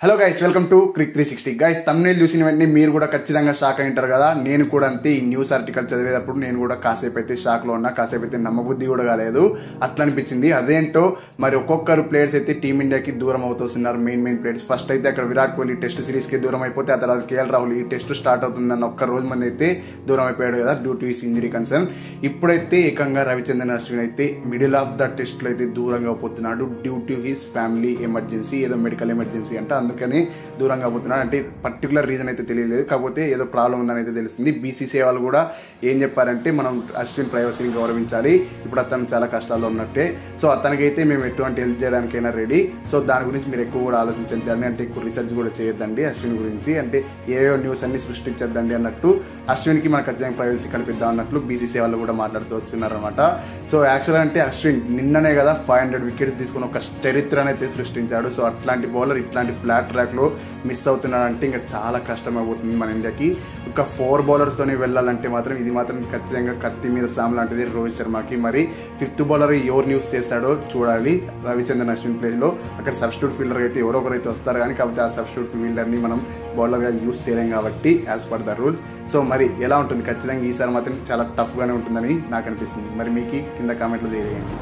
Hello guys, welcome to Crick 360. Guys, thumbnail చూసిన వెంటనే మీరు కూడా ఖచ్చితంగా షాక్ అయింటారు కదా. నేను కూడా అంతే. ఈ న్యూస్ ఆర్టికల్ చదివేటప్పుడు నేను కూడా కాసేపు అయితే షాక్ లో ఉన్నా, కాసేపు అయితే నమ్మబుద్ధి కూడా కాలేదు. అట్లా అనిపించింది. అదేంటో మరి ఒక్కొక్కరు ప్లేయర్స్ అయితే టీమిండియాకి దూరం అవుతున్నారు. Main players. ఫస్ట్ అయితే అక్కడ విరాట్ కోహ్లీ టెస్ట్ సిరీస్ కి దూరం అయిపోతే, ఆ తర్వాత కేఎల్ రాహుల్ ఈ టెస్ట్ స్టార్ట్ అవుతుందన్న ఒక్క రోజు మంది అయితే దూరం అయిపోయాడు కదా, due to his injury concern. ఇప్పుడైతే ఏకంగా రవిచంద్రన్ అశ్విన్ అయితే మిడిల్ ఆఫ్ ద టెస్ట్ లో అయితే దూరంగా పోతున్నాడు, due to his family emergency, ఏదో మెడికల్ ఎమర్జెన్సీ అంట. అందుకని దూరంగా పోతున్నాడు. అంటే పర్టికులర్ రీజన్ అయితే తెలియలేదు, కాకపోతే ఏదో ప్రాబ్లం ఉందని అయితే తెలిసింది. బీసీసీఐ వాళ్ళు కూడా ఏం చెప్పారంటే, మనం అశ్విన్ ప్రైవసీని గౌరవించాలి, ఇప్పుడు అతను చాలా కష్టాల్లో ఉన్నట్టే, సో అతనికైతే మేము ఎటువంటి హెల్ప్ చేయడానికైనా రెడీ. సో దాని గురించి మీరు ఎక్కువ కూడా ఆలోచించండి, అంటే ఎక్కువ రీసెర్చ్ కూడా చేయొద్దండి అశ్విన్ గురించి, అంటే ఏవో న్యూస్ అన్ని సృష్టించద్దండి అన్నట్టు. అశ్విన్కి మనకు ఖచ్చితంగా ప్రైవసీ కల్పిద్దాం అన్నట్లు బీసీసీఐ వాళ్ళు కూడా మాట్లాడుతూ వస్తున్నారు అనమాట. సో యాక్చువల్ అంటే అశ్విన్ నిన్ననే కదా 500 వికెట్స్ తీసుకుని ఒక చరిత్రను అయితే సృష్టించాడు. సో అట్లాంటి బౌలర్ ఇట్లాంటి ఫ్లాట్ ట్రాక్ లో మిస్ అవుతున్నాడు అంటే ఇంకా చాలా కష్టం అయిపోతుంది మన ఇండియాకి. ఒక 4 బౌలర్స్ తోనే వెళ్ళాలంటే మాత్రం ఇది మాత్రం ఖచ్చితంగా కత్తి మీద సామ్ లాంటిది రోహిత్ శర్మకి. మరి 5th బౌలర్ ఎవరు న్యూస్ చేస్తాడో చూడాలి. రవిచంద్రన్ అశ్విన్ ప్లేస్ లో అక్కడ సబ్స్టిట్యూట్ ఫీల్డర్ అయితే ఎవరో ఒకరైతే వస్తారు కానీ, కాకపోతే ఆ సబ్స్టిట్యూట్ ఫీల్డర్ ని మనం బౌలర్ గా యూస్ చేయలేం కాబట్టి, as per the rules. So మరి ఎలా ఉంటుంది? ఖచ్చితంగా ఈసారి మాత్రం చాలా టఫ్ గానే ఉంటుందని నాకు అనిపిస్తుంది. మరి మీకు కింద కామెంట్లో తెలియజేయండి.